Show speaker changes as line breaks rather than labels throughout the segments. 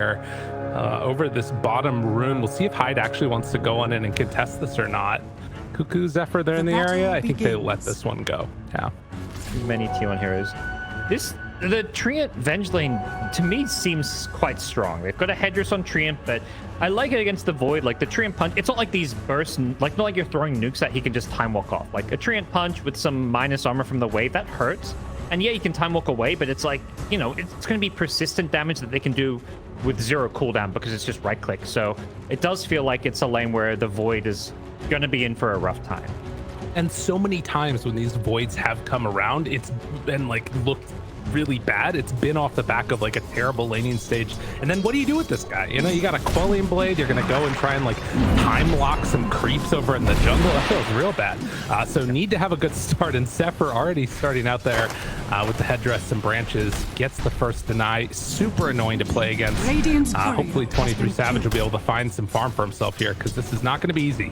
over this bottom rune. We'll see if Hyde actually wants to go on in and contest this or not. Cuckoo, Zephyr, they're in the area. I think they let this one go. Yeah.
Many T1 heroes. The Treant Venge lane, to me, seems quite strong. They've got a headdress on Treant, but I like it against the Void. Like, the Treant punch, it's not like these bursts, like, not like you're throwing nukes that he can just time walk off. Like, a Treant punch with some minus armor from the wave, that hurts. And yeah, you can time walk away, but it's like, you know, it's going to be persistent damage that they can do with 0 cooldown because it's just right click. So it does feel like it's a lane where the Void is going to be in for a rough time.
And so many times when these Voids have come around, it's been like looked really bad. It's been off the back of like a terrible laning stage. And then what do you do with this guy? You know, you got a Quelling Blade. You're going to go and try and like time lock some creeps over in the jungle. That feels real bad. So need to have a good start. And Zephyr already starting out there with the headdress and branches. Gets the first deny. Super annoying to play against. Hopefully 23savage will be able to find some farm for himself here because this is not going to be easy.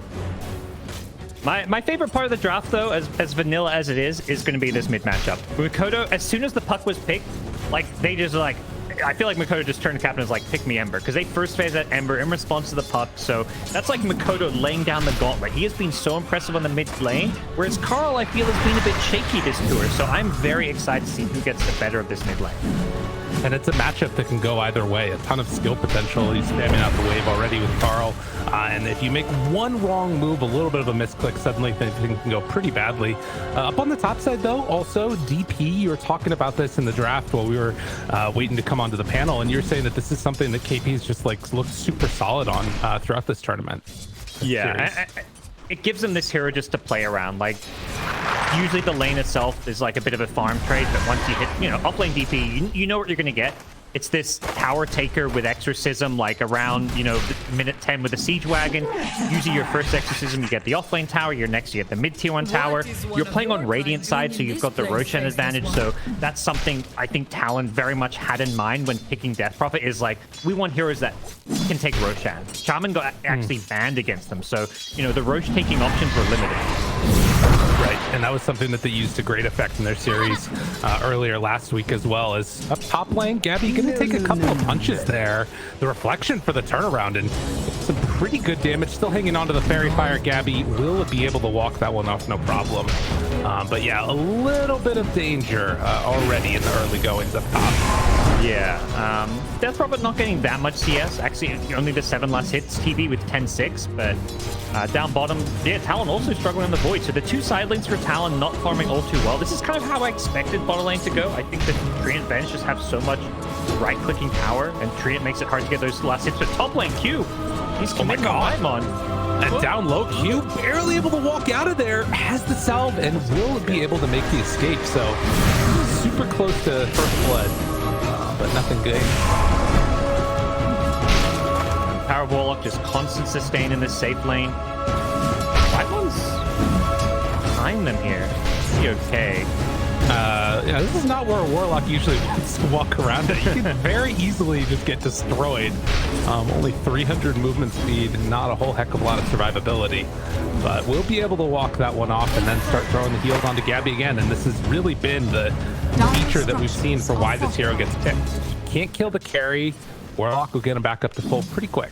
My favorite part of the draft, though, as vanilla as it is going to be this mid matchup. Mikoto, as soon as the puck was picked, like, they just, like, I feel like Mikoto just turned to captain and was like, pick me Ember, because they first phase that Ember in response to the puck. So that's like Mikoto laying down the gauntlet. He has been so impressive on the mid lane, whereas Carl, I feel, has been a bit shaky this tour. So I'm very excited to see who gets the better of this mid lane.
And it's a matchup that can go either way. A ton of skill potential. He's spamming out the wave already with Carl. And if you make one wrong move, a little bit of a misclick, suddenly things can go pretty badly. Up on the top side, though, also DP, you were talking about this in the draft while we were waiting to come onto the panel, and you're saying that this is something that KP's just like looked super solid on throughout this tournament.
Yeah, it gives them this hero just to play around. Like, usually the lane itself is like a bit of a farm trade, but once you hit, you know, uplane DP, you know what you're going to get. It's this tower taker with exorcism, like around, you know, minute 10 with a siege wagon. Usually your first exorcism, you get the offlane tower. Your next, you get the mid tier 1 tower. You're playing on Radiant side, so you've got the Roshan advantage. So that's something I think Talon very much had in mind when picking Death Prophet, is like, we want heroes that can take Roshan. Shaman got actually banned against them. So, you know, the Rosh taking options were limited.
Right, and that was something that they used to great effect in their series earlier last week as well. As up top lane, Gabby going to take a couple of punches there. The reflection for the turnaround and some pretty good damage. Still hanging on to the Fairy Fire. Gabby will be able to walk that one off, no problem. But yeah, a little bit of danger already in the early goings up top.
Yeah, Death Prophet not getting that much CS. Actually, only the 7 last hits. TV with 10-6, but down bottom, yeah, Talon also struggling on the Void. So the 2 side lanes for Talon not farming all too well. This is kind of how I expected bottom lane to go. I think that Treant Bench just have so much right-clicking power, and Treant makes it hard to get those last hits. But top lane Q, he's committing on.
And down low, Q barely able to walk out of there, has the salve, and will be able to make the escape. So super close to first blood. But nothing good.
Power of Warlock, just constant sustain in this safe lane. White one's behind them here. Be okay.
Yeah, this is not where a Warlock usually wants to walk around. You can very easily just get destroyed. Only 300 movement speed, not a whole heck of a lot of survivability. But we'll be able to walk that one off and then start throwing the heals onto Gabby again. And this has really been the feature that we've seen for why this hero gets picked. Can't kill the carry. Warlock will get him back up to full pretty quick.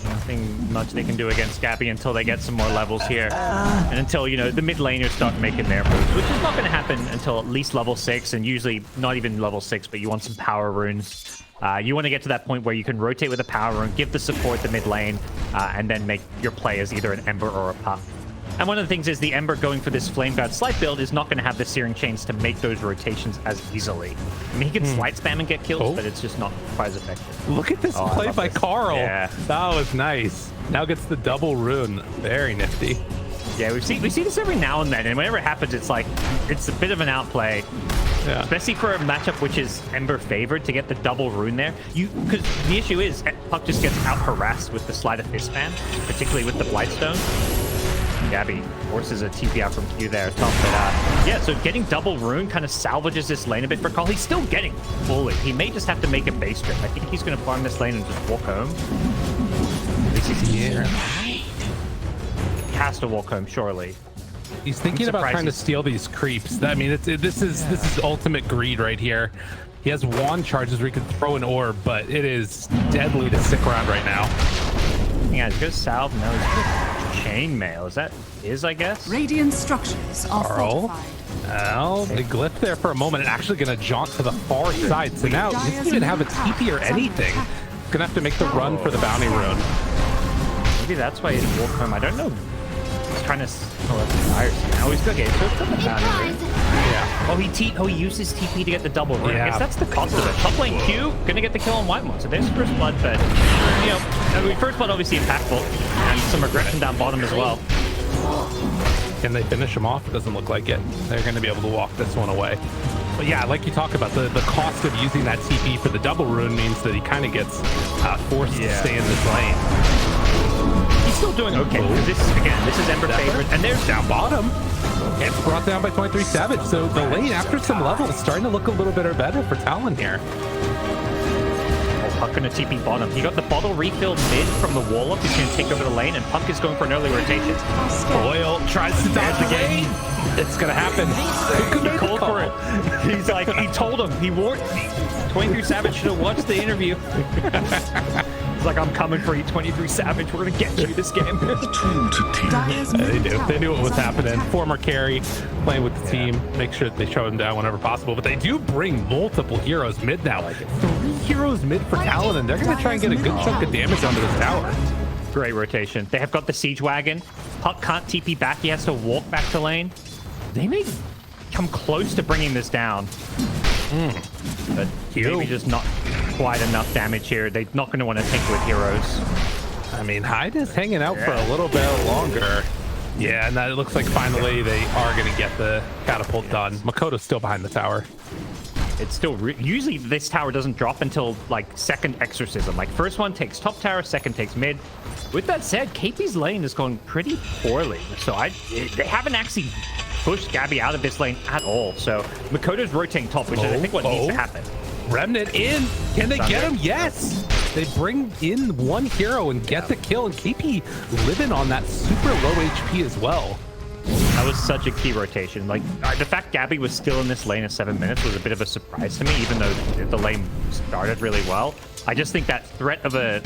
Nothing much they can do against Gabby until they get some more levels here. And until, you know, the mid laners start making their moves, which is not going to happen until at least level 6, and usually not even level 6, but you want some power runes. You want to get to that point where you can rotate with a power rune, give the support the mid lane, and then make your play as either an Ember or a Puck. And one of the things is the Ember going for this Flame Guard Slight build is not going to have the Searing Chains to make those rotations as easily. I mean, he can Slight spam and get kills, but it's just not quite as effective.
Look at this play by Carl.
Yeah.
That was nice. Now gets the double rune. Very nifty.
Yeah, we see this every now and then, and whenever it happens, it's like, it's a bit of an outplay. Yeah. Especially for a matchup which is Ember favored, to get the double rune there. Because the issue is, Puck just gets out harassed with the Sleight of Fist spam, particularly with the Blightstone. Gabby forces a TP out from Q there. Tough, but yeah, so getting double rune kind of salvages this lane a bit for Carl. He's still getting bullied. He may just have to make a base trip. I think he's going to farm this lane and just walk home. At least he's here. He has to walk home, surely.
He's thinking about trying to steal these creeps. I mean, this is ultimate greed right here. He has wand charges where he can throw an orb, but it is deadly to stick around right now.
Yeah, he's gonna salve. No, he's gonna chainmail. Is that I guess?
Radiant structures are fortified.
Well, they glyphed there for a moment and actually gonna jaunt to the far side. So now he doesn't even have a TP or anything. He's gonna have to make the run for the bounty rune.
Maybe that's why he's walked home. I don't know. He's trying to. Oh, he's okay. So it's the bounty rune.
Yeah.
Oh, he used his TP to get the double rune.
Yeah.
I guess that's the cost of it. Top lane Q gonna get the kill on White One. So there's first blood, but you know, I mean, first blood obviously impactful, and some regression down bottom as well.
Can they finish him off? It doesn't look like it. They're going to be able to walk this one away. But yeah, like you talk about, the cost of using that TP for the double rune means that he kind of gets forced to stay in this lane.
He's still doing okay. This is Ember favorite, and there's
down bottom. It's brought down by 23savage. So the lane, after some level, is starting to look a little bit better for Talon here.
Puck gonna TP bottom. He got the bottle refill mid from the Warlock. He's gonna take over the lane, and Puck is going for an early rotation.
Boyle tries to dodge the game. It's gonna happen.
He called for it. He's like, he told him. He warned me. 23savage should have watched the interview. He's like, I'm coming for you, 23savage. We're gonna get you this game.
They do. They knew what was happening. Former carry, playing with the team, make sure that they show him down whenever possible. But they do bring multiple heroes mid now. 3 heroes mid for Talon, and they're gonna try and get a good chunk of damage onto this tower.
Great rotation. They have got the siege wagon. Puck can't TP back. He has to walk back to lane. They may come close to bringing this down. But maybe just not quite enough damage here. They're not going to want to tinker with heroes.
I mean, Hyde is hanging out for a little bit longer. Yeah, and that it looks like finally they are going to get the catapult done. Makoto's still behind the tower.
It's still usually this tower doesn't drop until like second exorcism. Like first one takes top tower, second takes mid. With that said, KP's lane is going pretty poorly. So they haven't actually pushed Gabby out of this lane at all. So Makoto's rotating top, which is I think what needs to happen.
Remnant in. Can they get him? Yes. They bring in one hero and get the kill, and KP living on that super low HP as well.
That was such a key rotation. Like the fact Gabby was still in this lane at 7 minutes was a bit of a surprise to me, even though the lane started really well. I just think that threat of a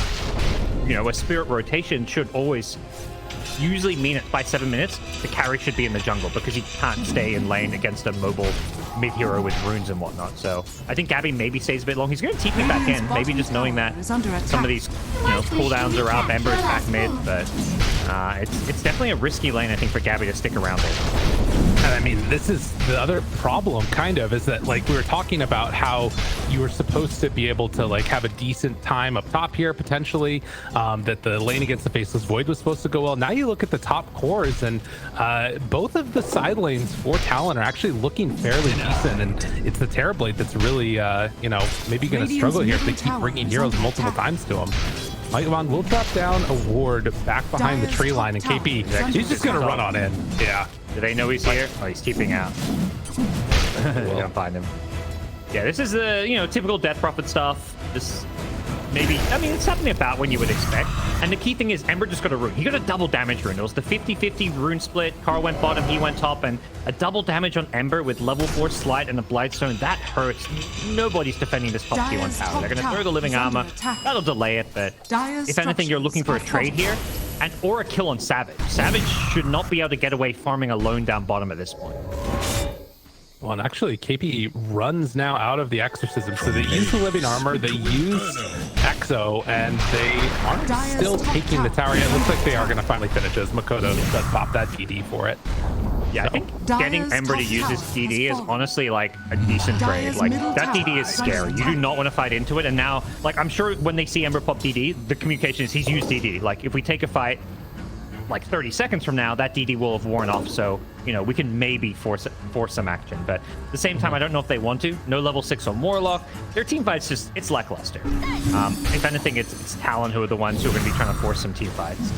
spirit rotation should always usually mean it by 7 minutes, the carry should be in the jungle because he can't stay in lane against a mobile mid hero with runes and whatnot. So I think Gabby maybe stays a bit long. He's going to TP back in, maybe just knowing that some of these cooldowns are up. Ember's back mid, but it's definitely a risky lane, I think, for Gabby to stick around in.
And I mean, this is the other problem, kind of, is that like we were talking about how you were supposed to be able to like have a decent time up top here potentially, that the lane against the Faceless Void was supposed to go well. Now you look at the top cores, and both of the side lanes for Talon are actually looking fairly decent, and it's the Terrorblade that's really maybe going to struggle here if they keep bringing heroes multiple times to him. Micavon will drop down a ward back behind the tree line, and KP, he's just going to run on in. Yeah.
Do they know he's here? Oh, he's TPing out. They don't find him. Yeah, this is the typical Death Prophet stuff. This maybe, I mean, it's happening about when you would expect. And the key thing is Ember just got a rune. He got a double damage rune. It was the 50-50 rune split. Carl went bottom, he went top, and a double damage on Ember with level 4 Slight and a Blightstone. That hurts. Nobody's defending this top T1 tower. They're going to throw the living armor. That'll delay it, but if anything, you're looking for a trade here. Or a kill on Savage. Savage should not be able to get away farming alone down bottom at this point.
Well, and actually, KP runs now out of the Exorcism. So they use the living armor, they use Exo, and they aren't still taking the tower yet. It looks like they are going to finally finish as Makoto does pop that DD for it.
Yeah, I think getting Ember to use his DD is honestly like a decent trade. Like that DD is scary. You do not want to fight into it. And now, like, I'm sure when they see Ember pop DD, the communication is he's used DD. Like if we take a fight like 30 seconds from now, that DD will have worn off. So, we can maybe force some action. But at the same time, I don't know if they want to. No level 6 on Warlock. Their team fight's just, it's lackluster. If anything, it's Talon who are the ones who are going to be trying to force some team fights.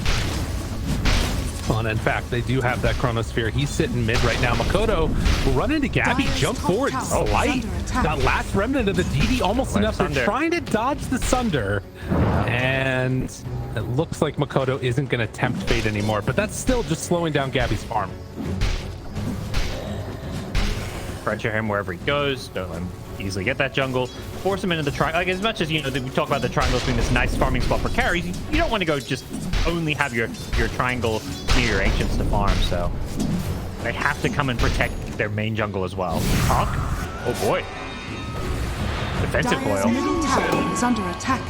And in fact, they do have that Chronosphere. He's sitting mid right now. Makoto will run into Gabby, jump forward, Slight. That last remnant of the DD, almost enough. They're trying to dodge the Sunder. And it looks like Makoto isn't going to tempt fate anymore, but that's still just slowing down Gabby's farm.
pressure him wherever he goes. Don't let him easily get that jungle. Force him into the triangle. Like, as much as, you know, we talk about the triangles being this nice farming spot for carries, you don't want to go just only have your triangle near your ancients to farm. So they have to come and protect their main jungle as well. Hawk? Oh boy. Defensive
Dire's
coil.
middle tower is under attack.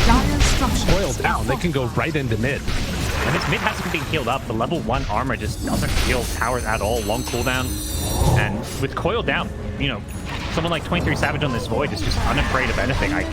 Dire's structures
Coil
are
down, they can go right into mid.
And this mid hasn't been healed up. The level 1 armor just doesn't heal towers at all. Long cooldown. And with coil down, you know, someone like 23savage on this void is just unafraid of anything. I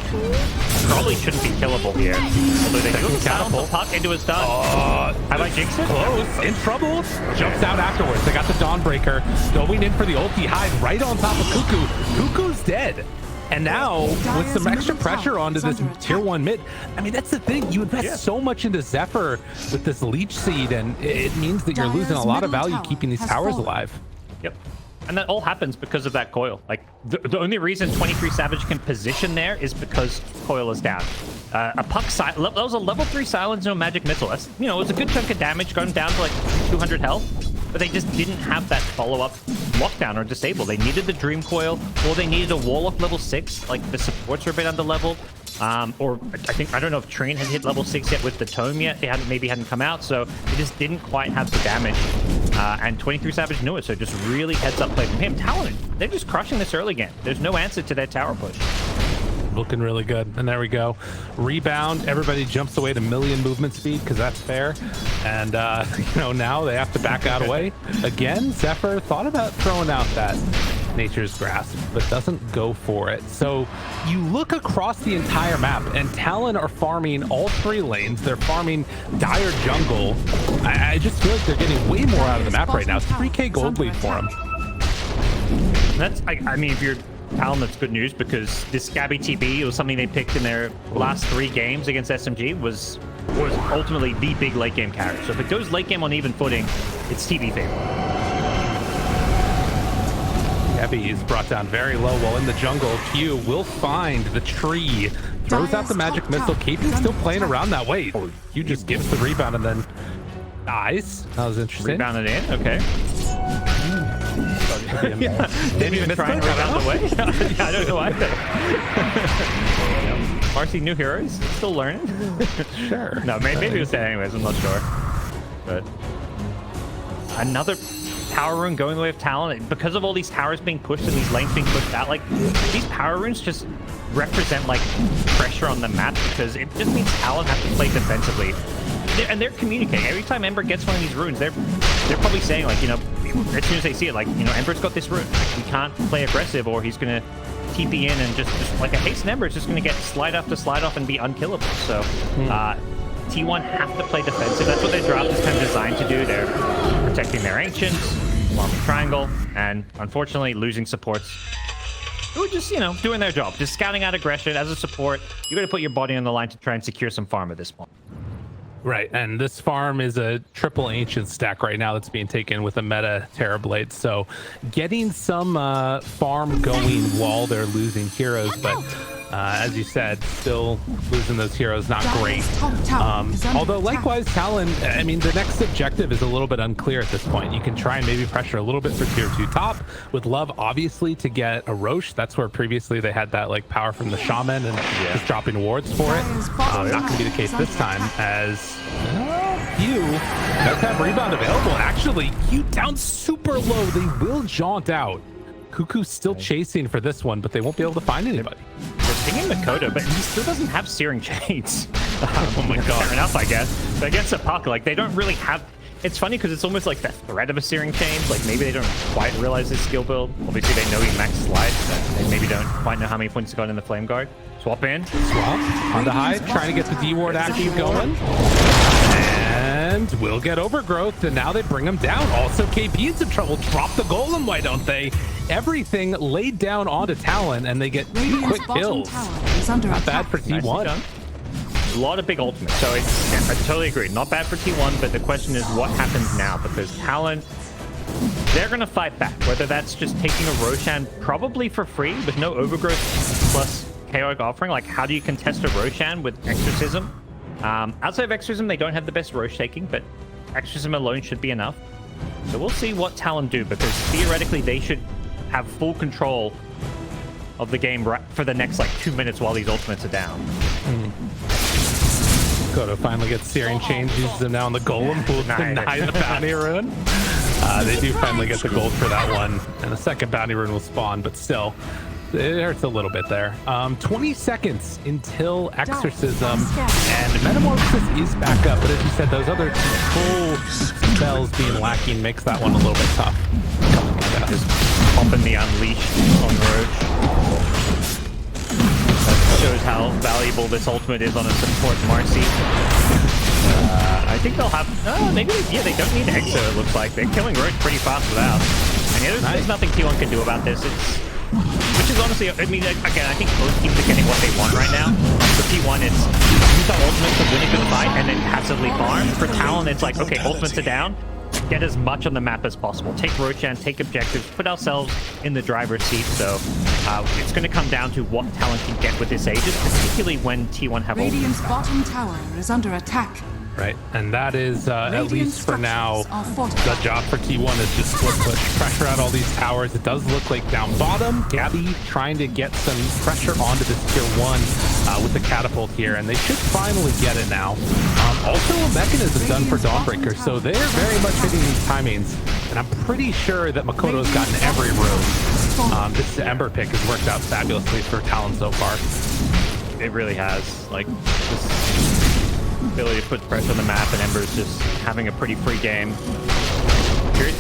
probably shouldn't be killable here. Although they do catapult puck into his stun. Have I jinxed it?
Close, in trouble. Jumps out afterwards. They got the Dawnbreaker going in for the ulti hide right on top of Cuckoo. Cuckoo's dead. And now, with some extra pressure onto this tier 1 mid, I mean, that's the thing. You invest so much into Zephyr with this Leech Seed, and it means that you're losing a lot of value keeping these towers alive.
Yep. And that all happens because of that coil. Like, the only reason 23savage can position there is because coil is down. A puck, that was a level 3 silence, no magic missile. That's, you know, it was a good chunk of damage going down to like 200 health. But they just didn't have that follow-up lockdown or disable. They needed the Dream Coil, or they needed a Warlock level 6. Like, the supports are a bit under level. Or I don't know if Treant had hit level 6 yet with the Tome yet. They maybe hadn't come out, so they just didn't quite have the damage. And 23savage knew it, so just really heads up play from him. Talon, they're just crushing this early game. There's no answer to their tower push.
Looking really good. And there we go. Rebound. Everybody jumps away to million movement speed because that's fair. And, you know, now they have to back out away. Again, Zephyr thought about throwing out that Nature's Grasp, but doesn't go for it. So you look across the entire map, and Talon are farming all 3 lanes. They're farming Dire Jungle. I just feel like they're getting way more out of the map right now. 3k gold lead for them.
That's, I mean, if you're Talon, that's good news, because this Gabby TB was something they picked in their last 3 games against SMG, was ultimately the big late game carry. So if it goes late game on even footing, it's TB favorite.
Gabby is brought down very low while in the jungle. Q will find the tree, throws out the magic missile. KP's still playing around that way. Q just gives the rebound and then dies. That was interesting.
Rebounded in, okay. Yeah, didn't even try and rebound away. Yeah, I don't know either. Marcy, new heroes, still learning.
Sure.
No, maybe it was that anyways. I'm not sure. But another power rune going the way of Talon, because of all these towers being pushed and these lanes being pushed out. Like, these power runes just represent like pressure on the map, because it just means Talon have to play defensively. And they're communicating. Every time Ember gets one of these runes, they're probably saying, like, you know, as soon as they see it, like, you know, Ember's got this rune. We can't play aggressive, or he's gonna TP in and just like a haste Ember is just gonna get slide after slide off and be unkillable. So T1 have to play defensive. That's what their draft is kind of designed to do. They're protecting their ancients, farming triangle, and unfortunately losing supports who are just, you know, doing their job, just scouting out aggression. As a support, you got to put your body on the line to try and secure some farm at this point.
Right, and this farm is a triple ancient stack right now that's being taken with a meta Terrorblade, so getting some farm going while they're losing heroes, but as you said, still losing those heroes, not great. Although likewise, Talon, I mean, the next objective is a little bit unclear at this point. You can try and maybe pressure a little bit for tier 2 top, with love obviously to get a Roche. That's where previously they had that like power from the shaman and just dropping wards for it. Not going to be the case this time, as Q does have rebound available. Actually, Q down super low. They will jaunt out. Cuckoo's still chasing for this one, but they won't be able to find anybody.
They're pinging Makoto, but he still doesn't have Searing Chains. Oh my god. Fair enough, I guess. But against a puck, like, they don't really have... It's funny because it's almost like the threat of a Searing Chains. Like, maybe they don't quite realize this skill build. Obviously, they know he max slides, but they maybe don't quite know how many points he got in the Flame Guard. Swap in.
Swap on the high, trying to get the D-ward action going. And we'll get Overgrowth, and now they bring him down. Also, KP in some trouble. Drop the Golem, why don't they? Everything laid down onto Talon, and they get 2 quick kills. Not bad for T1.
A lot of big ultimates. So I totally agree. Not bad for T1, but the question is what happens now? Because Talon, they're going to fight back. Whether that's just taking a Roshan probably for free with no Overgrowth plus Chaotic Offering. Like, how do you contest a Roshan with Exorcism? Outside of Exorcism, they don't have the best Roche taking, but Exorcism alone should be enough. So we'll see what Talon do, because theoretically they should have full control of the game for the next like 2 minutes while these ultimates are down.
Kodo finally gets Searing Chains, uses them now on the Golem, will deny the bounty rune. They do finally get the gold for that one, and the second bounty rune will spawn, but still, it hurts a little bit there. 20 seconds until Exorcism, and Metamorphosis is back up, but as you said, those other full spells being lacking makes that one a little bit tough.
Just pumping the Unleash on Roach. That shows how valuable this ultimate is on a support Marcy. I think they'll have... maybe they don't need Exo, it looks like. They're killing Roach pretty fast without. And yeah, there's nothing T1 can do about this. Which is honestly, I mean, again, I think both teams are getting what they want right now. For T1, it's use our ultimate to win a good fight and then passively farm. For Talon, it's like, okay, ultimates are down. Get as much on the map as possible. Take Roshan, take objectives, put ourselves in the driver's seat. So it's going to come down to what Talon can get with this Aegis, particularly when T1 have ultimates.
Radiant's bottom tower is under attack.
Right, and that is, at least for now, the job for T1 is just split push, pressure out all these towers. It does look like down bottom, Gabby trying to get some pressure onto this tier 1 with the catapult here, and they should finally get it now. Also, a mechanism done for Dawnbreaker, so they're very much hitting these timings, and I'm pretty sure that Makoto's gotten every room. This Ember pick has worked out fabulously for Talon so far.
It really has. Like, this ability to put pressure on the map, and Ember's just having a pretty free game.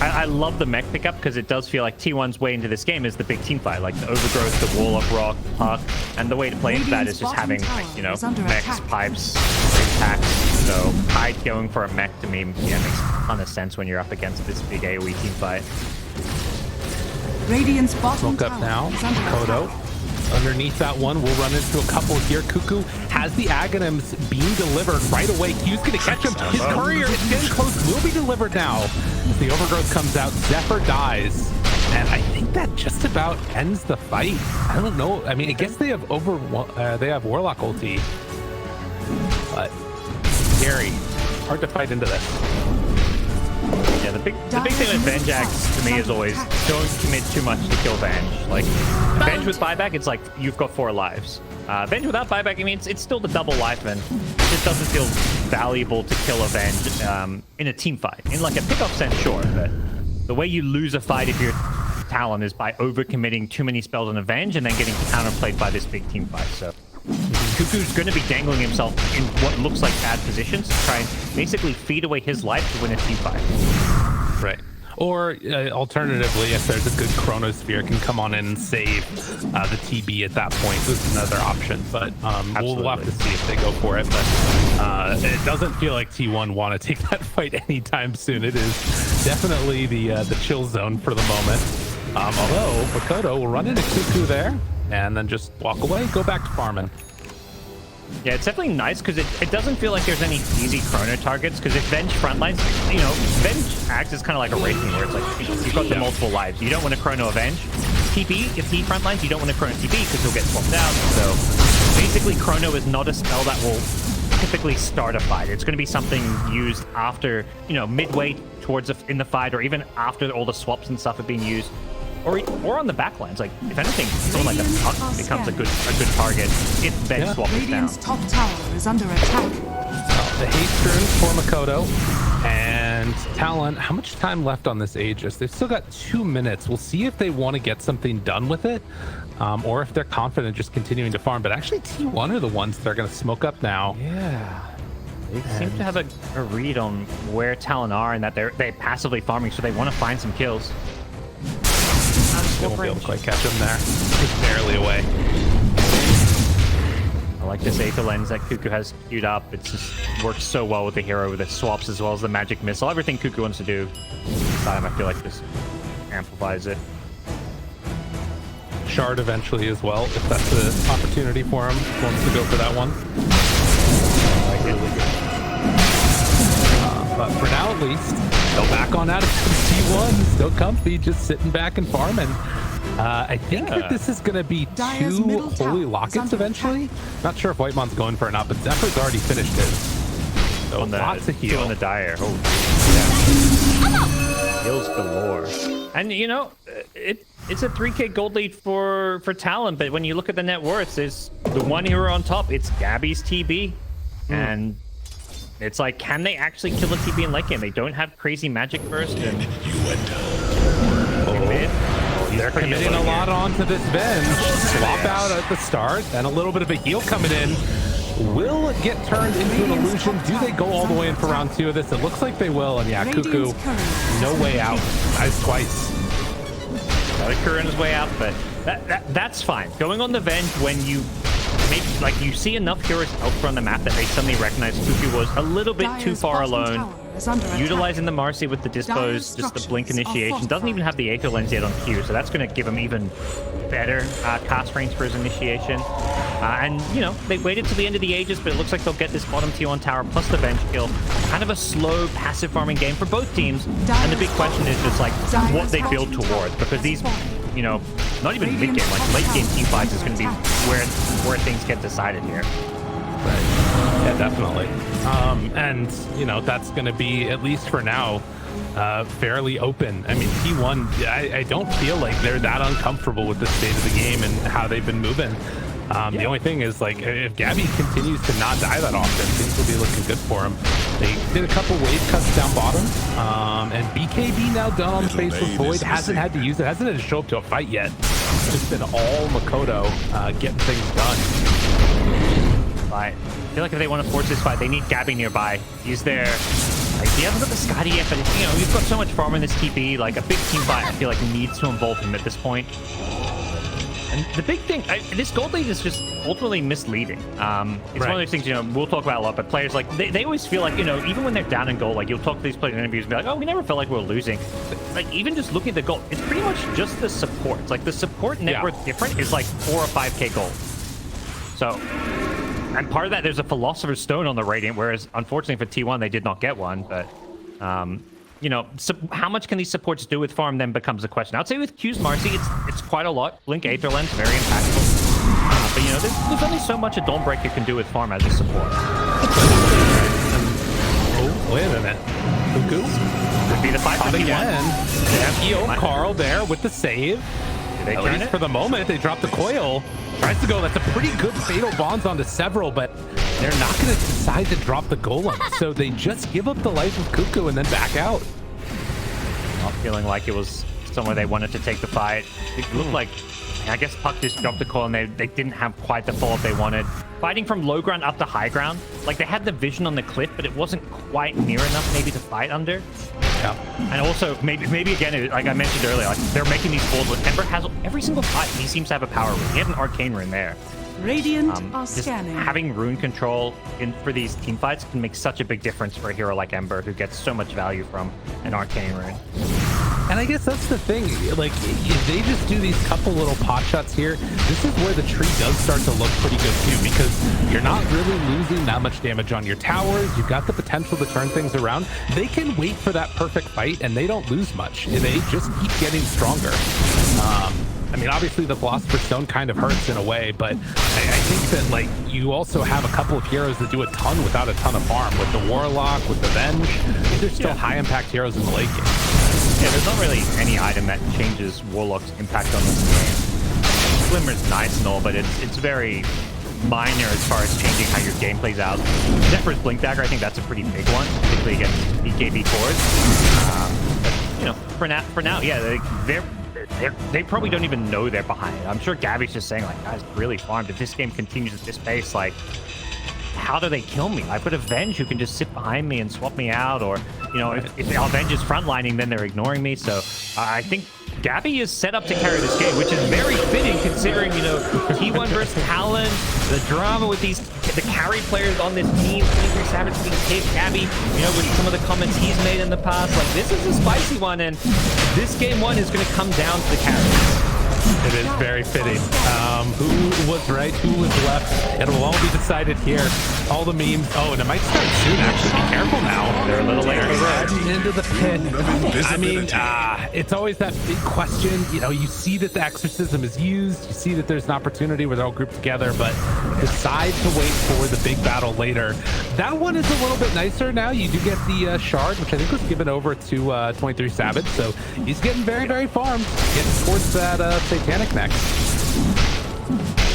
I love the mech pickup because it does feel like T1's way into this game is the big team fight, like the Overgrowth, the Warlock, Rock, Puck, and the way to play into that is just having, you know, mechs, pipes, attacks. So Hyde going for a mech to me, yeah, makes a ton of sense when you're up against this big AoE team fight.
Radiant's bottom
Smoke up now, Kodo. Underneath that one, we'll run into a couple here. Cuckoo has the Aghanims being delivered right away. Q's gonna catch him. His courier is getting close, will be delivered now. As the Overgrowth comes out, Zephyr dies. And I think that just about ends the fight. I don't know. I mean, I guess they have they have Warlock ulti. But scary. Hard to fight into this.
Yeah, the big thing with Vengeax to me is always don't commit too much to kill Venge. Like, Venge with buyback, it's like you've got 4 lives. Venge without buyback, I mean, it's still the double life, and it just doesn't feel valuable to kill a Venge in a team fight. In like a pickup sense, sure, but the way you lose a fight if you're Talon is by overcommitting too many spells on a Venge and then getting counterplayed by this big team fight. So Cuckoo's going to be dangling himself in what looks like bad positions to try and basically feed away his life to win a team fight.
Right. Or alternatively, if there's a good Chronosphere, can come on in and save the TB at that point. This is another option, but we'll have to see if they go for it. But it doesn't feel like T1 want to take that fight anytime soon. It is definitely the chill zone for the moment. Although Makoto will run into Cuckoo there and then just walk away, go back to farming.
Yeah, it's definitely nice because it doesn't feel like there's any easy chrono targets, because if Venge frontlines, you know, Venge acts as kind of like a racing where it's like you've got the multiple lives. You don't want to chrono Avenge. TP, if he frontlines, you don't want to chrono TP because he'll get swapped out. So basically chrono is not a spell that will typically start a fight. It's going to be something used after, you know, midway towards in the fight, or even after all the swaps and stuff are being used. Or on the backlines. Like, if anything, someone like a Puck becomes a good target if Venge swaps down.
Radiant's top tower is under attack.
The haste rune for Makoto and Talon. How much time left on this Aegis? They've still got 2 minutes. We'll see if they want to get something done with it, or if they're confident just continuing to farm. But actually, T1 are the ones that are going to smoke up now.
Yeah. They seem to have a read on where Talon are and that they're passively farming, so they want to find some kills.
They won't be able to quite catch him there. Just barely away.
I like this Aether Lens that Cuckoo has queued up. It just works so well with the hero, with the swaps as well as the magic missile. Everything Cuckoo wants to do this time, I feel like this amplifies it.
Shard eventually as well, if that's the opportunity for him. He wants to go for that one. But for now, at least, go back on out of T1. Still comfy, just sitting back and farming. I think that this is going to be 2 Holy Lockets eventually. Not sure if Whitemon's going for it or not, but Zephyr's already finished his. So lots of heal.
On the Dire. Oh, yeah. kills galore. And you know, it's a 3k gold lead for Talon, but when you look at the net worth, there's the one hero on top. It's Gabby's TB, and it's like, can they actually kill a TB in late game? They don't have crazy magic burst, and
they're committing a lot onto this bench. Swap out at the start, and a little bit of a heal coming in. Will it get turned into an illusion? Do they go all the way in for round 2 of this? It looks like they will, and yeah, Cuckoo, no way out. Dies twice.
Curran's way out, but that's fine. Going on the Venge when you like you see enough heroes elsewhere on the map that they suddenly recognize Cuckoo was a little bit too far alone. Utilizing the Marcy with the Dispose, just the blink initiation. Doesn't even have the Aether Lens yet on Q, so that's going to give him even better cast range for his initiation. And, you know, they waited till the end of the Aegis, but it looks like they'll get this bottom tier 1 tower plus the Venge kill. Kind of a slow, passive farming game for both teams. And the big question is just, like, what they build towards. Because these, you know, not even mid-game, like late-game team fights is going to be where things get decided here.
Yeah, definitely. And, you know, that's going to be, at least for now, fairly open. I mean, T1, I don't feel like they're that uncomfortable with the state of the game and how they've been moving. The only thing is, like, if Gabby continues to not die that often, things will be looking good for him. They did a couple wave cuts down bottom, and BKB now done on Faceless Void. Hasn't had to use it, hasn't had to show up to a fight yet. It's just been all Makoto getting things done.
I feel like if they want to force this fight, they need Gabby nearby. He's there. Like, he hasn't got the Scotty yet, but, you know, he's got so much farm in this TP. Like, a big team fight, I feel like, needs to involve him at this point. And the big thing, this gold lead is just ultimately misleading. It's one of those things, you know, we'll talk about a lot, but players, like, they always feel like, you know, even when they're down in gold, like, you'll talk to these players in interviews and be like, oh, we never felt like we were losing. But, like, even just looking at the gold, it's pretty much just the support. It's like the support net worth different is like 4 or 5k gold. So, and part of that, there's a Philosopher's Stone on the Radiant, whereas, unfortunately for T1, they did not get one, but, you know, how much can these supports do with farm then becomes the question. I'd say with Q's Marcy, it's quite a lot. Blink Aether Lens, very impactful. But, you know, there's only so much a Dawnbreaker can do with farm as a support.
Oh, wait a minute. Cuckoo?
Could be the 551.
They have Eo Carl there with the save.
They
At least for the moment, they drop the coil. Tries to go. That's a pretty good fatal bonds onto several, but they're not going to decide to drop the golem. So they just give up the life of Cuckoo and then back out.
Not feeling like it was somewhere they wanted to take the fight. It looked like, I guess Puck just dropped the coil and they didn't have quite the follow-up they wanted. Fighting from low ground up to high ground. Like, they had the vision on the cliff, but it wasn't quite near enough maybe to fight under. Yeah. And also, maybe again, like I mentioned earlier, like, they're making these bolds with Ember has every single fight. He seems to have a power rune. He has an arcane rune there.
Radiant are
just
scanning.
Having rune control for these team fights can make such a big difference for a hero like Ember, who gets so much value from an arcane rune.
And I guess that's the thing, like, if they just do these couple little pot shots here, this is where the tree does start to look pretty good too, because you're not really losing that much damage on your towers. You've got the potential to turn things around. They can wait for that perfect fight and they don't lose much. They just keep getting stronger. I mean, obviously the Philosopher's Stone kind of hurts in a way, but I think that, like, you also have a couple of heroes that do a ton without a ton of farm. With the Warlock, with the Venge, these are still high impact heroes in the late game.
Yeah, there's not really any item that changes Warlock's impact on this game. Glimmer's nice and all, but it's very minor as far as changing how your game plays out. Except for his Blink Dagger, I think that's a pretty big one, particularly against BKB cores. But, you know, for now, yeah, they probably don't even know they're behind it. I'm sure Gabby's just saying, like, guys, really farmed. If this game continues at this pace, like, how do they kill me? I put a Venge who can just sit behind me and swap me out, or, you know, if our Venge is frontlining, then they're ignoring me. So I think Gabby is set up to carry this game, which is very fitting considering, you know, T1 versus Talon, the drama with the carry players on this team, 23savage being hit, Gabby, you know, with some of the comments he's made in the past. Like, this is a spicy one, and this game one is going to come down to the carries.
It is very fitting. Who was right? Who was left? It will all be decided here. All the memes. Oh, and it might start soon, actually. Be careful now.
They're a little later.
Into the pit. I mean, it's always that big question. You know, you see that the exorcism is used. You see that there's an opportunity where they're all grouped together, but decide to wait for the big battle later. That one is a little bit nicer now. You do get the shard, which I think was given over to 23savage. So he's getting very, very farmed. Getting towards that satanic next.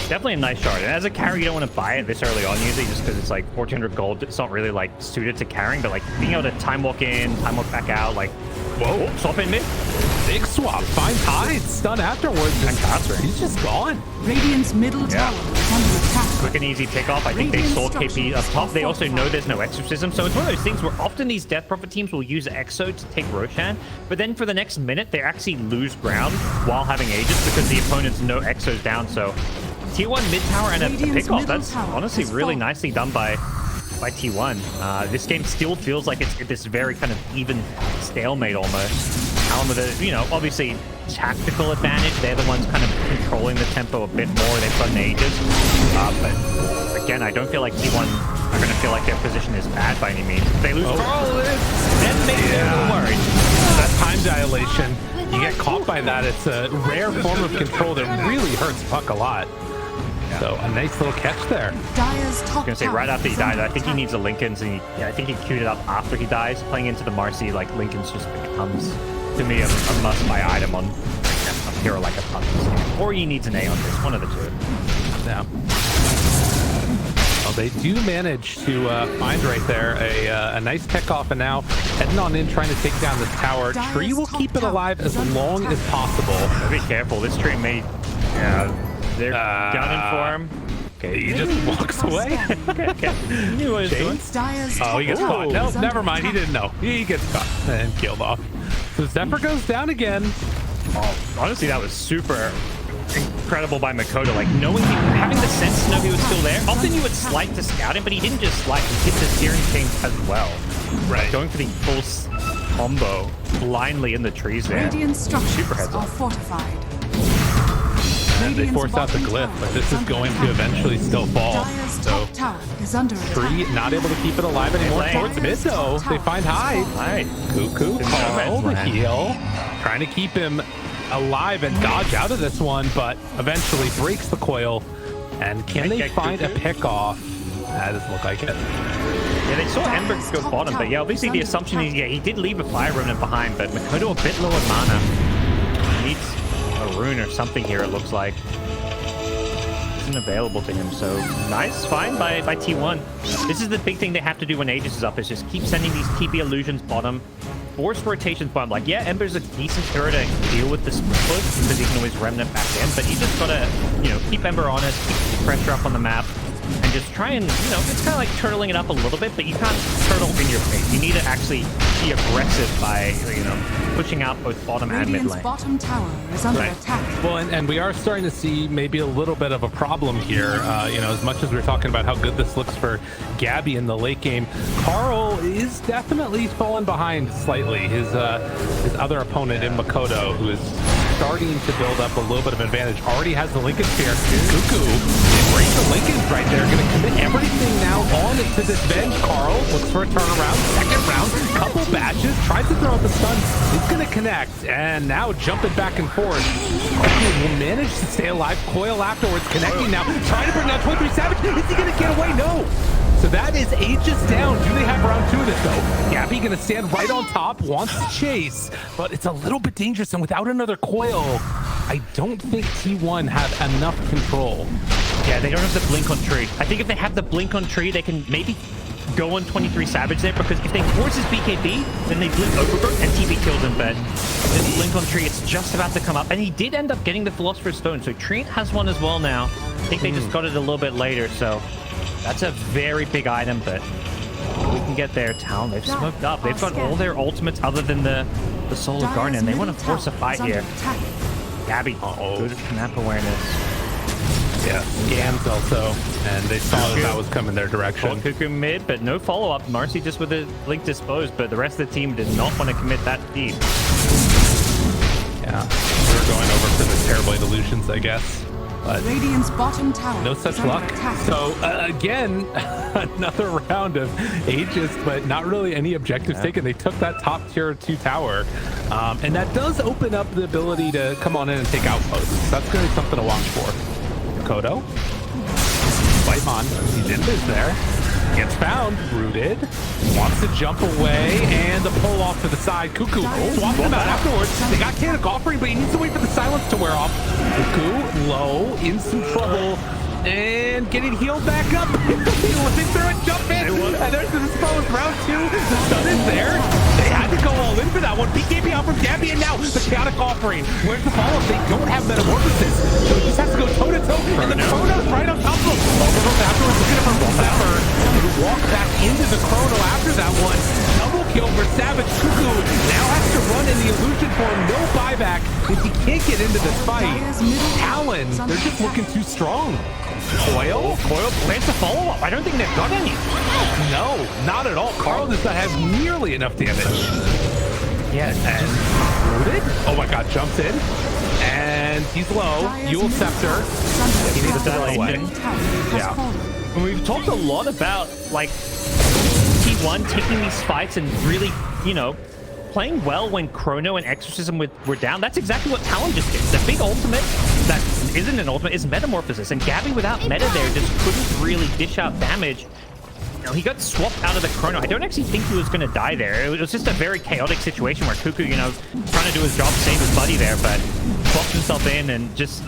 Definitely a nice shard. And as a carry, you don't want to buy it this early on, usually, just because it's like 1400 gold. It's not really like suited to carrying, but like being able to time walk in, time walk back out, like, whoa, swap in mid.
Big swap, finds Hyde, stun afterwards, and Catherine, he's just gone.
Radiant's middle tower is under attack.
Quick and easy pick off. I think they saw KP up top. They also know there's no exorcism, so it's one of those things where often these Death Prophet teams will use Exo to take Roshan, but then for the next minute, they actually lose ground while having Aegis because the opponent's no Exos down, so Tier 1 mid tower and a pick-off. That's honestly really nicely done by T1. This game still feels like it's this very kind of even stalemate almost. Talon with a, you know, obviously tactical advantage. They're the ones kind of controlling the tempo a bit more. They've got Aegis. But again, I don't feel like T1 are going to feel like their position is bad by any means. If they lose then maybe they're a little worried.
That time dilation, you get caught by that. It's a rare form of control that really hurts Puck a lot. So a nice little catch there.
Dyer's top
I was gonna say right after he died, I think he needs a Linken's, and I think he queued it up after he dies. Playing into the Marcy, like Linken's just becomes to me a must-buy item on a hero like a Puck. Or he needs an A on this, one of the two.
Yeah. Well, they do manage to find right there a nice pickoff, and now heading on in trying to take down this tower. Tree will keep it alive as long as possible.
Be careful, this tree may. They're gunning for him.
Okay, he just walks away.
Okay. He knew what he was doing.
Oh, he gets caught. No, never mind. He didn't know. He gets caught and killed off. So Zephyr goes down again.
Oh, honestly, that was super incredible by Makoto. Like, knowing having the sense to know he was still there. Often you would slide to scout him, but he didn't just slide. He hit the steering chain as well.
Right.
Going for the full combo blindly in the trees there.
Radiant structures
Super heads
are
up.
fortified.
And they force out the glyph, but this is going to eventually still fall. So Tree not able to keep it alive anymore. Towards mid though, they find Hyde.
Hyde.
Cuckoo, Carl, the heal. Trying to keep him alive and dodge out of this one, but eventually breaks the coil. And can they find a pick-off? That doesn't look like it.
Yeah, they saw Ember go bottom, but yeah, obviously the assumption is, yeah, he did leave a Fire Remnant behind, but Makoto a bit low on mana. He needs a rune or something here, it looks like. Isn't available to him, so nice find by T1. This is the big thing they have to do when Aegis is up, is just keep sending these TP illusions bottom, force rotations bottom. Like, yeah, Ember's a decent hero to deal with the split push because he can always remnant back in, but you just gotta, you know, keep Ember honest, keep the pressure up on the map, and just try and, you know, it's kind of like turtling it up a little bit, but you can't turtle in your face. You need to actually be aggressive by, you know, pushing out both bottom and mid lane.
Bottom tower is under attack.
Well, and we are starting to see maybe a little bit of a problem here. You know, as much as we're talking about how good this looks for Gabby in the late game, Carl is definitely falling behind slightly. His other opponent in Makoto, who is starting to build up a little bit of advantage, already has the Lincoln Spear. Cuckoo, break the Lincolns right there. Going to commit everything now on to this bench. Carl looks for a turnaround. Second round, couple batches, tries to throw out the stun. He's going to connect, and now jumping back and forth. Will manage to stay alive. Coil afterwards, connecting now. Trying to bring down 23savage. Is he going to get away? No. So that is Aegis down. Do they have round 2 in it though? Gabby going to stand right on top, wants to chase, but it's a little bit dangerous, and without another coil, I don't think T1 have enough control.
Yeah, they don't have the blink on tree. I think if they have the blink on tree, they can maybe go on 23savage there, because if they force his BKB, then they blink Overgrowth and TB kills him, but this blink on tree, it's just about to come up, and he did end up getting the Philosopher's Stone, so Treant has one as well now. I think they just got it a little bit later, so that's a very big item, but we can get there. Talon, they've smoked up. They've got all their ultimates other than the Soul of Garden, and they want to force a fight here. Gabby, good map awareness.
Yeah, scans also, and they saw that was coming their direction.
Cuckoo mid, but no follow-up. Marcy just with the Blink disposed, but the rest of the team did not want to commit that deep.
Yeah, we're going over for the Terrorblade Illusions, I guess. But
Radiant's bottom tower.
no such
is under
luck.
attack.
So again, another round of Aegis, but not really any objectives taken. They took that top tier 2 tower, and that does open up the ability to come on in and take outposts. That's going to be something to watch for. Kodo, fight on. He's in biz there. Gets found, rooted, wants to jump away, and the pull off to the side. Cuckoo swaps him out afterwards. They got Canic offering, but he needs to wait for the silence to wear off. Cuckoo, low, in some trouble, and getting healed back up. Living through it, jump in, and there's the dispose. Round 2, the stun is there. They had to go all in for that one. BKB out from Gabby, and now the Chaotic offering. Where's the follow-up? They don't have Metamorphosis, so he just has to go toe-to-toe, and the Chrono's right on top of him. Overgrowth afterwards, looking for Zephyr. Walk back into the Chrono after that one. Double kill for Savage. Cuckoo now has to run in the illusion form. No buyback if he can't get into this fight. Talon, they're just looking too strong. Coil
plans to follow up. I don't think they've got any.
No, not at all. Carl does not have nearly enough damage.
Yeah,
And rooted. Oh my god, jumps in. And he's low. Yule Scepter. He needs to run away. Yeah.
and we've talked a lot about like T1 taking these fights and really, you know, playing well when Chrono and Exorcism were down. That's exactly what Talon just did. The big ultimate that isn't an ultimate is Metamorphosis, and Gabby without meta there just couldn't really dish out damage. You know, he got swapped out of the Chrono. I don't actually think he was going to die there. It was just a very chaotic situation where Cuckoo, you know, trying to do his job to save his buddy there, but swapped himself in, and just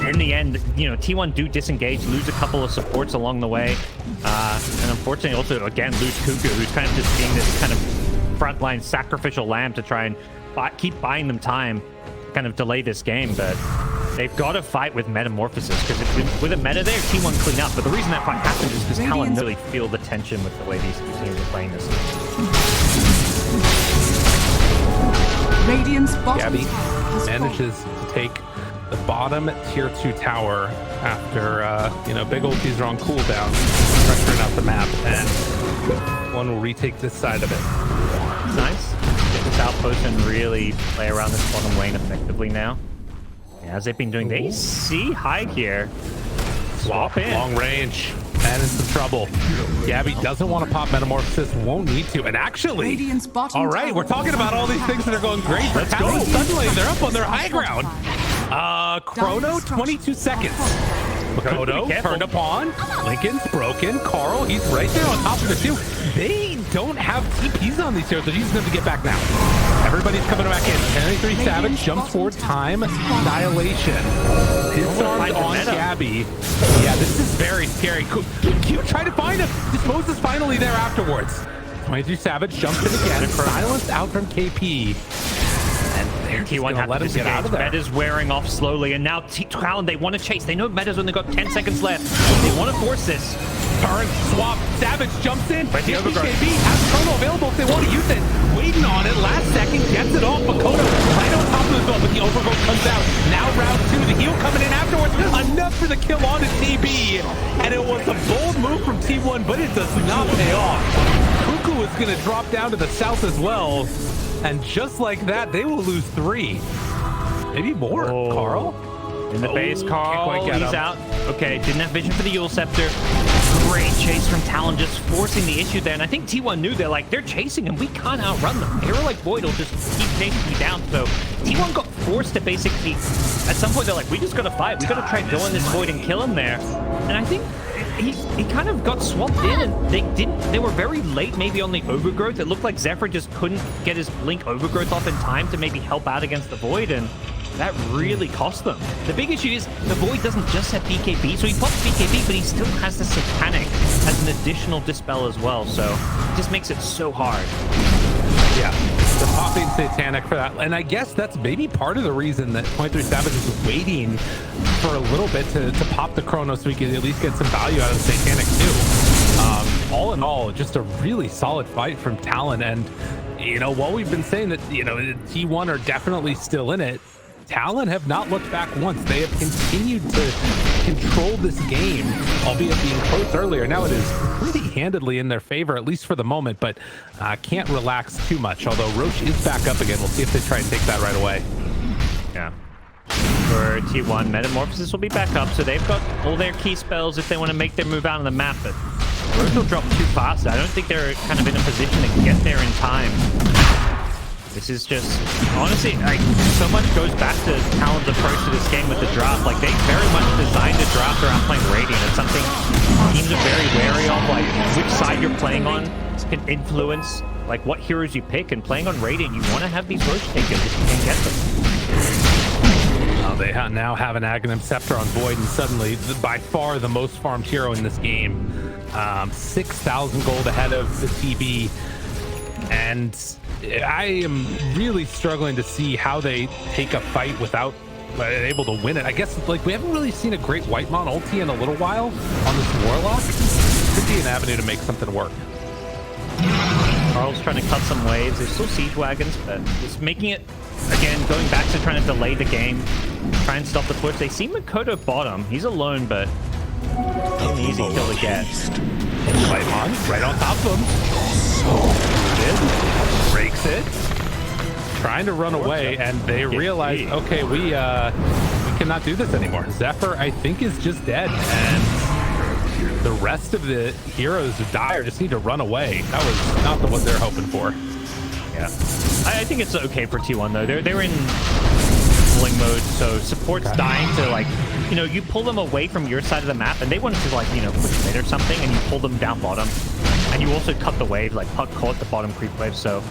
in the end, you know, T1 do disengage, lose a couple of supports along the way, and unfortunately also, again, lose Cuckoo, who's kind of just being this kind of frontline sacrificial lamb to try and keep buying them time, kind of delay this game. But they've got to fight with Metamorphosis, because with a meta there, T1 clean up. But the reason that fight happened is because Talon really feel the tension with the way these two teams are playing this.
Radiant's bottom
Gabby
tower has
manages to take the bottom tier 2 tower after, you know, big ol' T's are on cooldown, pressuring out the map, and one will retake this side of it.
Nice. Get this outpost and really play around this bottom lane effectively now. As they've been doing, they see high here. Swap in.
Long range. And in some trouble. Gabby doesn't want to pop Metamorphosis, won't need to. And actually,
Radiant's bottom
all right, we're talking about all these things that are going great for Talon. Suddenly, they're up on their high ground. Chrono, 22 seconds. Makoto turned upon. Lincoln's broken. Carl, he's right there on top of the two. They don't have TPs on these heroes. They're using them to get back now. Everybody's coming back in. 23savage jumps forward. Time annihilation. Disarmed on Gabby. Yeah, this is very scary. Q tried to find him. Dispose is finally there afterwards. 23savage jumps in again. Silence out from KP. And
T1 have to disengage. Meta's wearing off slowly, and now Talon, they want to chase. They know Meta's only got 10 seconds left. They want to force this.
Turn, swap, Savage jumps in. BKB has Chrono available if they want to use it. Waiting on it, last second, gets it off. Makoto right on top of the goal, but the overgrowth comes out. Now round 2, the heal coming in afterwards. Enough for the kill on to TB. And it was a bold move from T1, but it does not pay off. Cuckoo is going to drop down to the south as well. And just like that, they will lose 3. Maybe more.
Oh.
Carl?
In the base, Carl,
can't quite get
he's
him.
out. Okay, didn't have vision for the Yule Scepter. Great chase from Talon, just forcing the issue there. And I think T1 knew they're chasing him. We can't outrun them. A hero like Void will just keep chasing me down. So T1 got forced to basically, at some point, they're like, we just got to fight. We got to try going this Void and kill him there. And I think he kind of got swapped in, and they were very late maybe on the overgrowth. It looked like Zephyr just couldn't get his Blink overgrowth off in time to maybe help out against the Void, and that really cost them. The big issue is the Void doesn't just have BKB, so he pops BKB, but he still has the Satanic as an additional dispel as well, so it just makes it so hard.
Yeah, the popping Satanic for that. And I guess that's maybe part of the reason that 23savage is waiting for a little bit to pop the Chrono so we can at least get some value out of the Satanic too. All in all, just a really solid fight from Talon. And, you know, while we've been saying that, you know, T1 are definitely still in it, Talon have not looked back once. They have continued to control this game, albeit being close earlier. Now it is pretty handedly in their favor, at least for the moment, but can't relax too much. Although Roche is back up again. We'll see if they try and take that right away.
Yeah. for T1. Metamorphosis will be back up, so they've got all their key spells if they want to make their move out on the map, but Rose will drop too fast. I don't think they're kind of in a position to get there in time. This is just, honestly, like, so much goes back to Talon's approach to this game with the draft. Like, they very much designed a draft around playing Radiant. It's something teams are very wary of, like, which side you're playing on can influence, like, what heroes you pick. And playing on Radiant, you want to have these Roach takers if you can get them.
They now have an Aghanim Scepter on Void, and suddenly, by far the most farmed hero in this game. 6,000 gold ahead of the TB. And I am really struggling to see how they take a fight without able to win it. I guess, like, we haven't really seen a great Whitemon ulti in a little while on this Warlock. Could be an avenue to make something work.
Carl's trying to cut some waves. There's still siege wagons, but just making it, again, going back to trying to delay the game, try and stop the push. They see Makoto bottom. He's alone, but an easy kill to get.
Whitemon right on top of him. Breaks it. Trying to run away, and they realize, okay, we cannot do this anymore. Zephyr, I think, is just dead, and the rest of the heroes of Dire just need to run away. That was not what they're hoping for.
Yeah, I think it's okay for T1 though. They're in pulling mode, so support's dying to, like, you know, you pull them away from your side of the map, and they want to, like, you know, push mid or something, and you pull them down bottom, and you also cut the wave, like Puck caught the bottom creep wave, so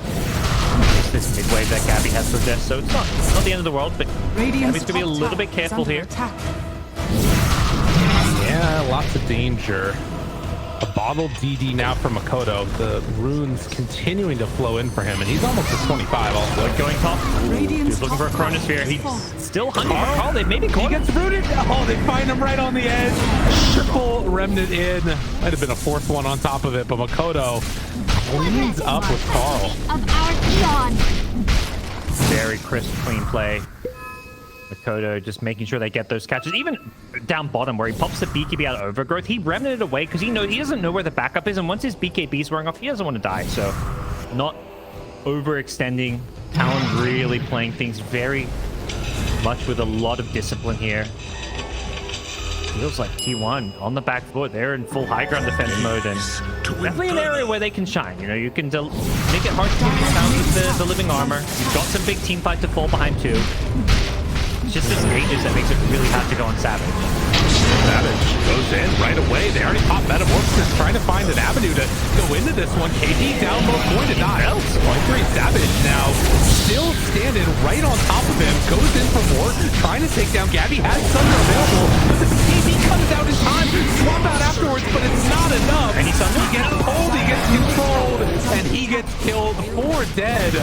it's this mid wave that Gabby has to adjust. So it's not the end of the world, but Gabby's gonna be a little bit careful here.
Yeah, lots of danger. A bottled DD now for Makoto. The runes continuing to flow in for him, and he's almost at 25 also.
Like going top. He's looking for a Chronosphere. He's still hunting for Carl. They maybe caught him.
He gets rooted. Oh, they find him right on the edge. Triple remnant in. Might have been a fourth one on top of it, but Makoto cleans up with Carl.
Of our Eon.
Very crisp, clean play. Makoto just making sure they get those catches. Even down bottom where he pops the BKB out of Overgrowth, he remnanted away because he doesn't know where the backup is, and once his BKB's wearing off, he doesn't want to die. So not overextending. Talon really playing things very much with a lot of discipline here. Feels like T1 on the back foot. They're in full high ground defense mode, and definitely an area where they can shine. You know, you can make it hard to keep these down with the living armor. You've got some big team fight to fall behind too. It's just this Aegis that makes it really hard to go on Savage.
Savage goes in right away. They already popped Metamorphosis, trying to find an avenue to go into this one. KD down low, going to die. 23savage now still standing right on top of him. Goes in for more, trying to take down Gabby. Has Thunder available, but the KD comes out in time. Swap out afterwards, but it's not enough.
And he
gets pulled, he gets controlled, and he gets killed. 4 dead.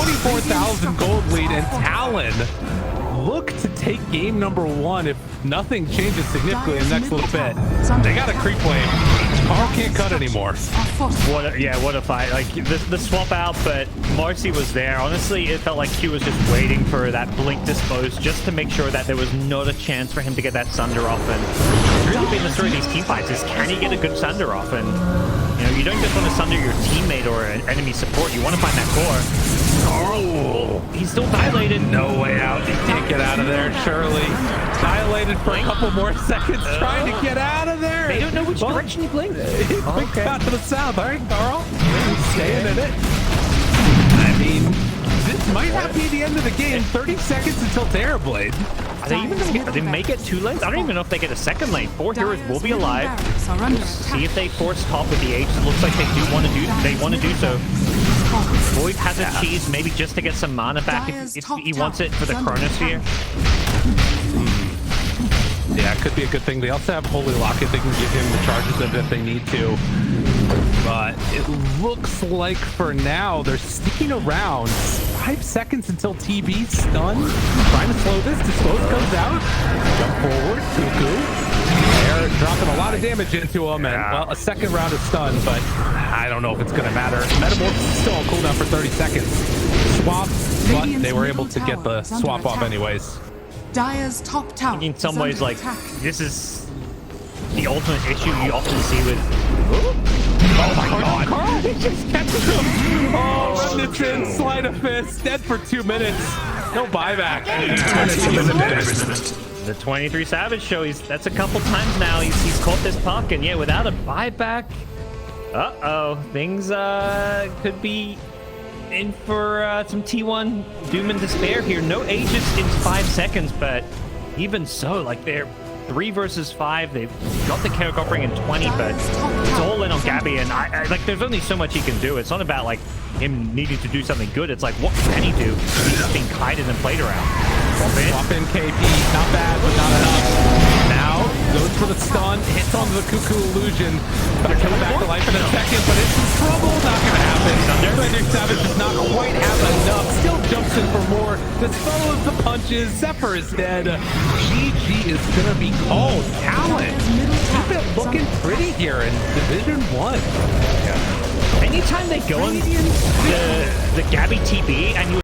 24,000 gold lead, and Talon look to take game number 1 if nothing changes significantly in the next little bit. They got a creep wave. Carl can't cut anymore.
What a fight. Like the swap out, but Marcy was there. Honestly, it felt like Q was just waiting for that blink dispose just to make sure that there was not a chance for him to get that Sunder off. And it's really been the story of these team fights is, can he get a good Sunder off? And you know, you don't just want to Sunder your teammate or an enemy support. You want to find that core. Oh, he's still dilated.
No way out. He can't get out of there, surely. Dilated for a couple more seconds, trying to get out of there.
They don't know which direction he blinked.
He blinked out to the south. All right, Carl. He's staying in it. I mean, this might not be the end of the game. 30 seconds until Terrorblade.
Are they even going to make it 2 lanes? I don't even know if they get a second lane. 4 heroes will be alive. We'll see if they force top with the H. It looks like they do want to do. They want to do so. Void has a cheese, maybe just to get some mana back if he wants it for the Chronosphere.
Yeah, it could be a good thing. They also have Holy Locket. They can give him the charges of it if they need to. But it looks like for now they're sticking around. 5 seconds until TB stunned. Trying to slow this. Dispose comes out. Jump forward. Cuckoo. They're dropping a lot of damage into him, and well, a second round of stun, but I don't know if it's going to matter. Metamorphosis is still on cooldown for 30 seconds. Swap, but they were able to get the swap off anyways.
Dire's top tower.
In some ways, like, this is the ultimate issue you often see with...
Oh my god! Carl, he just catches him! Oh, Remnant's in, sleight of fist, dead for 2 minutes. No buyback.
The 23savage show, that's a couple times now. He's caught this puck, and yeah, without a buyback, things could be in for some T1 doom and despair here. No Aegis in 5 seconds, but even so, like they're 3 versus 5. They've got the Carrot offering in 20, but it's all in on Gabby, and I like there's only so much he can do. It's not about like him needing to do something good. It's like, what can he do? He's just being kited and played around.
Swap in KP, not bad, but not enough. Now goes for the stun, hits onto the Cuckoo Illusion. Better come back to life in a second, but it's in trouble. Not gonna happen. 23savage does not quite have enough. Still jumps in for more. Just follows the punches. Zephyr is dead. GG is gonna be called. Talent. Keep it looking pretty here in Division 1.
Anytime they go on the Gabby TB and you